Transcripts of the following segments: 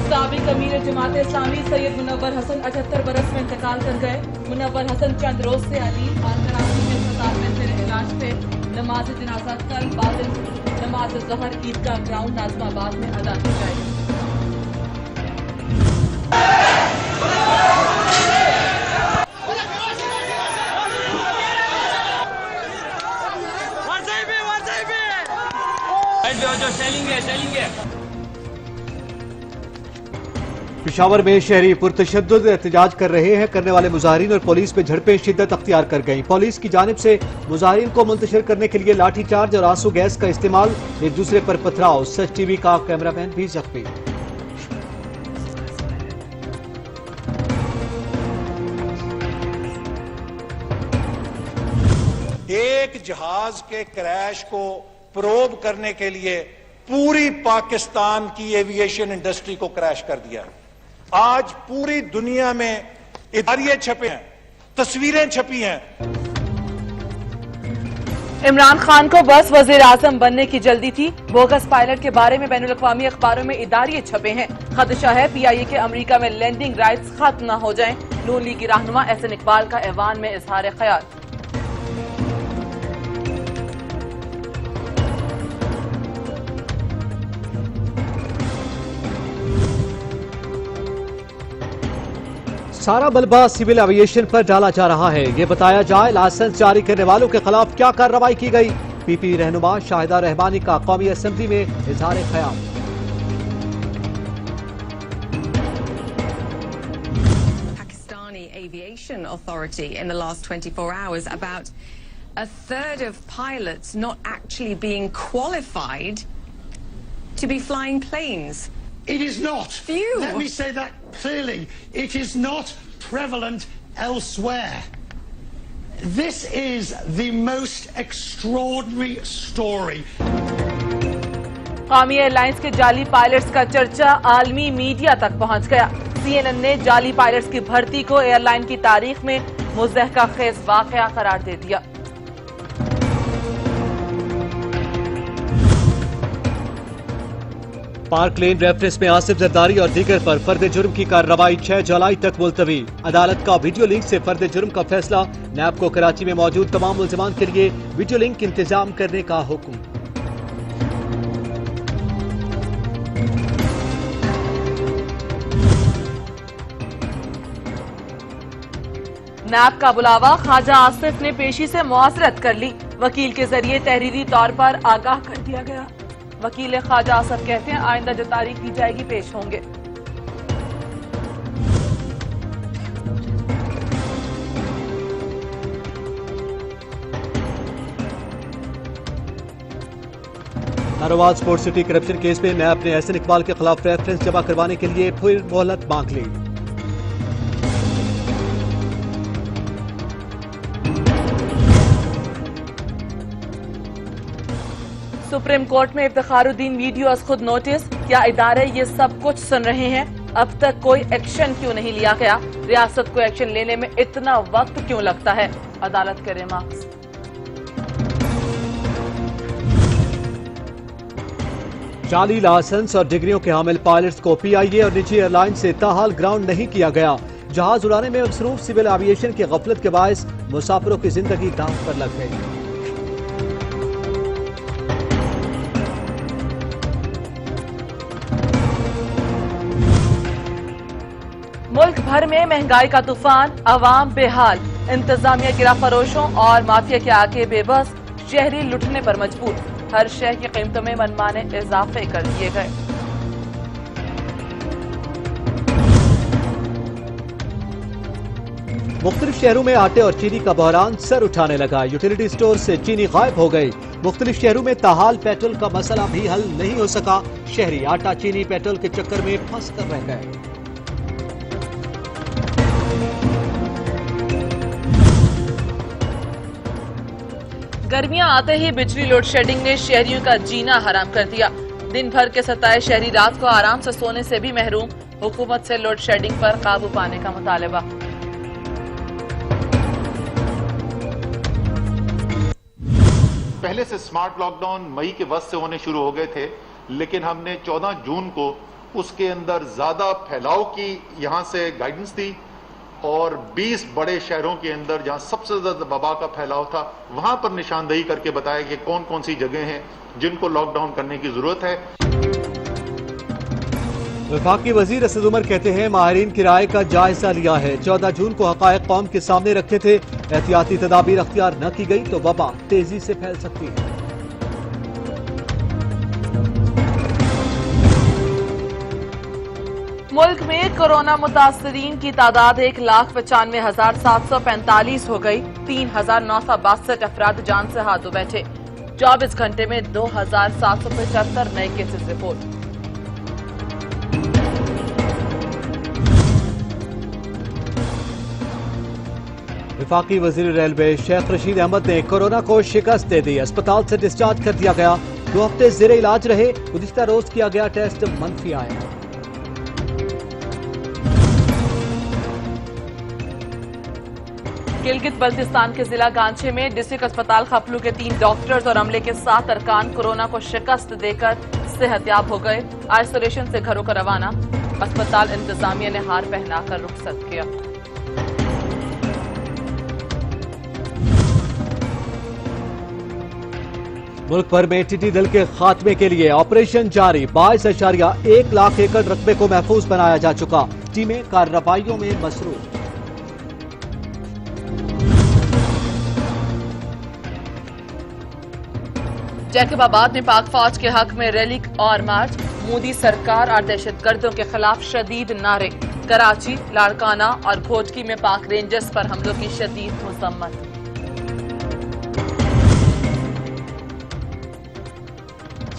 साबिक अमीर जमात इस्लामी सैयद मुनव्वर हसन 78 बरस में इंतकाल कर गए। मुनव्वर हसन चंद रोज से अली और कराची में अस्पताल में थे इलाज पे। नमाज जनाजा कल बाद नमाज ज़हर ईदगाह ग्राउंड नाज़िमाबाद में अदा की जाएगी। पेशावर में शहरी पुरतशद्दुद एहतजाज कर रहे हैं। करने वाले मुजाहिरीन और पुलिस पे झड़पें शिद्दत अख्तियार कर गईं। पुलिस की जानिब से मुजाहिरीन को मुंतशिर करने के लिए लाठीचार्ज और आंसू गैस का इस्तेमाल, एक दूसरे पर पथराव। सच टीवी का कैमरामैन भी जख्मी। एक जहाज के क्रैश को प्रोब करने के लिए पूरी पाकिस्तान की एविएशन इंडस्ट्री को क्रैश कर दिया। आज पूरी दुनिया में इदारे छपे हैं, तस्वीरें छपी हैं। इमरान खान को बस वजीर आजम बनने की जल्दी थी। बोगस पायलट के बारे में बैनुल अक़वामी अखबारों में इदारे छपे हैं। खदशा है PIA के अमरीका में लैंडिंग राइट्स खत्म न हो जाएं। नून लीग की रहनुमा एहसन इकबाल का ऐवान में इजहार ख्याल। सारा मलबा सिविल एविएशन पर डाला जा रहा है। ये बताया जाए लाइसेंस जारी करने वालों के खिलाफ क्या कार्रवाई की गई। PP रहनुमा शाहिदा रहमानी का कौमी असेंबली में इजहार ख्याल। Pakistani Aviation Authority in the last 24 hours about a third of pilots not actually being qualified to be flying planes. It is not. Phew. Let me say that clearly. It is not prevalent elsewhere. This is the most extraordinary story. कौमी airlines के जाली pilots का चर्चा आलमी media तक पहुंच गया। CNN ने जाली पायलट्स की भर्ती को एयरलाइन की तारीख में मुज़हका खेज वाकया करार दे दिया। पार्क लेन रेफरेंस में आसिफ जरदारी और दीगर पर फर्द जुर्म की कार्रवाई 6 जुलाई तक मुलतवी। अदालत का वीडियो लिंक से फर्द जुर्म का फैसला। नैब को कराची में मौजूद तमाम मुल्ज़िमान के लिए वीडियो लिंक इंतजाम करने का हुक्म। नैब का बुलावा, ख्वाजा आसिफ ने पेशी से मुआसरत कर ली। वकील के जरिए तहरीरी तौर पर आगाह कर दिया गया। वकील ख्वाजा आसिफ कहते हैं आइंदा जो तारीख दी जाएगी पेश होंगे। Narowal sports city corruption case में नैब ने एहसन इकबाल के खिलाफ रेफरेंस जमा करवाने के लिए फिर मोहलत मांग ली। सुप्रीम कोर्ट में इफ्तिखारुद्दीन वीडियो अज खुद नोटिस। क्या इदारे ये सब कुछ सुन रहे हैं? अब तक कोई एक्शन क्यों नहीं लिया गया? रियासत को एक्शन लेने में इतना वक्त क्यों लगता है? अदालत करे मार्क्स। जाली लाइसेंस और डिग्रियों के हामिल पायलट्स को PIA और निजी एयरलाइन से ताहाल ग्राउंड नहीं किया गया। जहाज उड़ाने में मसरूफ सिविल एविएशन की गफलत के बायस मुसाफिरों की जिंदगी दांव पर लग गई। मुल्क भर में महंगाई का तूफान, अवाम बेहाल। इंतजामिया गिराफरोशों और माफिया के आगे बेबस, शहरी लुटने पर मजबूर। हर शय की कीमतों में मनमाने इजाफे कर दिए गए। मुख्तलिफ शहरों में आटे और चीनी का बहरान सर उठाने लगा। यूटिलिटी स्टोर से चीनी गायब हो गई। मुख्तलिफ शहरों में ताहाल पेट्रोल का मसला भी हल नहीं हो सका। शहरी आटा चीनी पेट्रोल के चक्कर में फंस कर रह गए। गर्मियां आते ही बिजली लोड शेडिंग ने शहरियों का जीना हराम कर दिया। दिन भर के सताए शहरी रात को आराम से सोने से भी महरूम। हुकूमत से लोड शेडिंग पर काबू पाने का मुतालबा। पहले से स्मार्ट लॉकडाउन मई के वक्त से होने शुरू हो गए थे, लेकिन हमने 14 जून को उसके अंदर ज्यादा फैलाव की यहां से गाइडेंस थी और 20 बड़े शहरों के अंदर जहां सबसे ज्यादा वबा का फैलाव था वहां पर निशानदेही करके बताया कि कौन कौन सी जगह हैं जिनको लॉकडाउन करने की जरूरत है। वफाकी वजीर असद उमर कहते हैं माहिरीन की राय का जायजा लिया है। 14 जून को हकायक कौम के सामने रखे थे। एहतियाती तदाबीर अख्तियार न की गई तो वबा तेजी से फैल सकती है। मुल्क में कोरोना मुतासरीन की तादाद 1,95,745 हो गई। 3,962 अफराद जान से हाथ धो बैठे। 24 घंटे में 2,775 नए केसेस रिपोर्ट। वफाकी वजीर रेलवे शेख रशीद अहमद ने कोरोना को शिकस्त दे दी। अस्पताल से डिस्चार्ज कर दिया गया। 2 हफ्ते जेर इलाज रहे। गुज़िश्ता रोज किया गया टेस्ट मंफी आया। गिलगित बल्तिस्तान के जिला गांचे में डिस्ट्रिक्ट अस्पताल खपलू के 3 डॉक्टर्स और अमले के 7 अरकान कोरोना को शिकस्त देकर सेहतयाब हो गए। आइसोलेशन से घरों को रवाना। अस्पताल इंतजामिया ने हार पहनाकर रुखसत किया। मुल्क भर में टिड्डी दल के खात्मे के लिए ऑपरेशन जारी। 22.1 लाख एकड़ रकबे को महफूज बनाया जा चुका। टीमें कार्रवाइयों में मसरूफ। जैकबाबाद में पाक फौज के हक में रैली और मार्च। मोदी सरकार और दहशतगर्दों के खिलाफ शदीद नारे। कराची, लाड़काना और घोटकी में पाक रेंजर्स पर हमलों की शदीद मजम्मत।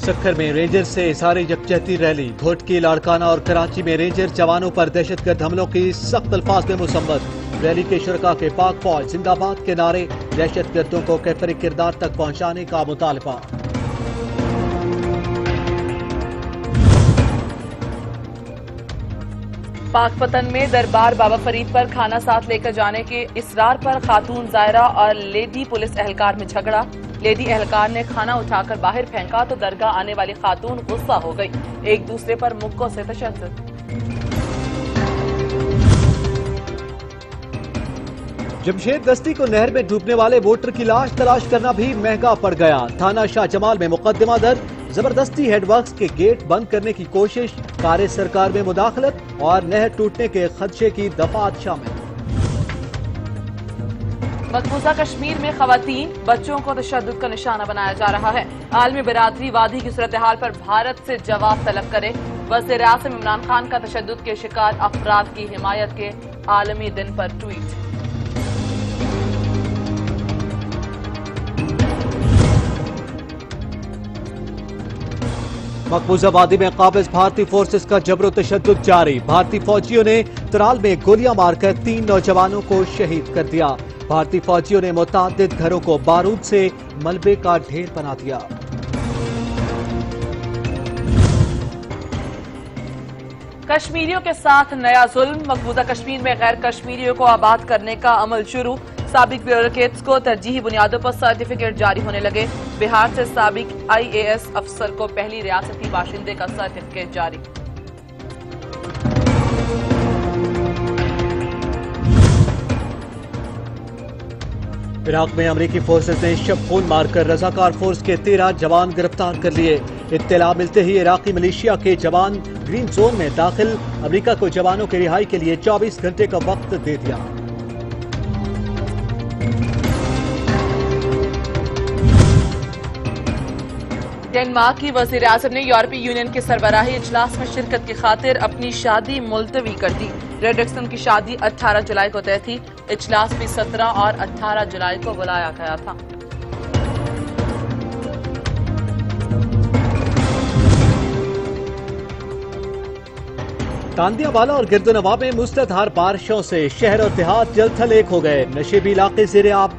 सक्खर में रेंजर से सारी यकजहती रैली। घोटकी, लाड़काना और कराची में रेंजर जवानों पर दहशतगर्द हमलों की सख्त अल्फाज में मुसम्मत। रैली के शुरका के पाक फौज जिंदाबाद के नारे। दहशतगर्दों को कैफरी किरदार तक पहुंचाने का मुतालबा। पाकपतन में दरबार बाबा फरीद पर खाना साथ लेकर जाने के इसरार पर खातून जायरा और लेडी पुलिस एहलकार में झगड़ा। लेडी एहलकार ने खाना उठाकर बाहर फेंका तो दरगाह आने वाली खातून गुस्सा हो गई। एक दूसरे पर मुक्कों से तशद्दुद। जमशेद दस्ती को नहर में डूबने वाले वोटर की लाश तलाश करना भी महंगा पड़ गया। थाना शाह जमाल में मुकदमा दर्ज। जबरदस्ती हेडवर्क्स के गेट बंद करने की कोशिश, कार्य सरकार में मुदाखलत और नहर टूटने के खदशे की दफात शामिल। मकबूजा कश्मीर में खवातीन, बच्चों को तशद्दुद का निशाना बनाया जा रहा है। आलमी बिरादरी वादी की सूरत हाल पर भारत से जवाब तलब करे। वज़ीर आज़म इमरान खान का तशद्दुद के शिकार अफराद की हिमायत के आलमी दिन पर ट्वीट। मकबूजा वादी में काबिज भारतीय फोर्सेस का जबर तशद्दुद जारी। भारतीय फौजियों ने तराल में गोलियां मारकर 3 नौजवानों को शहीद कर दिया। भारतीय फौजियों ने मुताद्दिद घरों को बारूद से मलबे का ढेर बना दिया। कश्मीरियों के साथ नया जुल्म। मकबूजा कश्मीर में गैर कश्मीरियों को आबाद करने का अमल शुरू। साबिक ब्यूरोक्रेट्स को तरजीही बुनियादों पर सर्टिफिकेट जारी होने लगे। बिहार से साबिक IAS अफसर को पहली रियासती बाशिंदे का सर्टिफिकेट जारी। इराक में अमेरिकी फोर्सेस ने शब खून मारकर रजाकार फोर्स के 13 जवान गिरफ्तार कर लिए। इत्तला मिलते ही इराकी मिलिशिया के जवान ग्रीन जोन में दाखिल। अमेरिका को जवानों की रिहाई के लिए 24 घंटे का वक्त दे दिया। डेनमार्क की वज़ीर आज़म ने यूरोपीय यूनियन के सरबराही इजलास में शिरकत की खातिर अपनी शादी मुलतवी कर दी। रेडक्सन की शादी 18 जुलाई को तय थी। इजलास भी 17 और 18 जुलाई को बुलाया गया था। तांदियावाला और गिरदोनवा में मूसलाधार बारिशों से शहर और देहात जलथल एक हो गए। नशेबी इलाके ज़ेरे आब।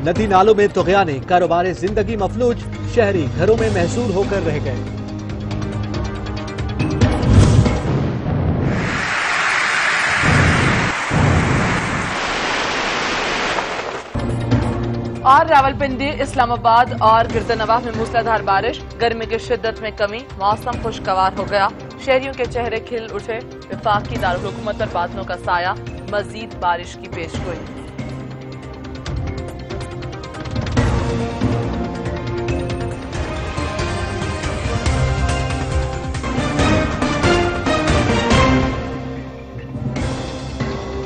नदी नालों में तुग़याने, कारोबार जिंदगी मफलूज। शहरी घरों में महसूर होकर रह गए। और रावलपिंडी, इस्लामाबाद और गिरदनवाह में मूसलाधार बारिश। गर्मी की शिद्दत में कमी। मौसम खुशगवार हो गया। शहरियों के चेहरे खिल उठे। वफाकी दारुल हुकूमत पर बादलों का साया, मजीद बारिश की पेशगोई।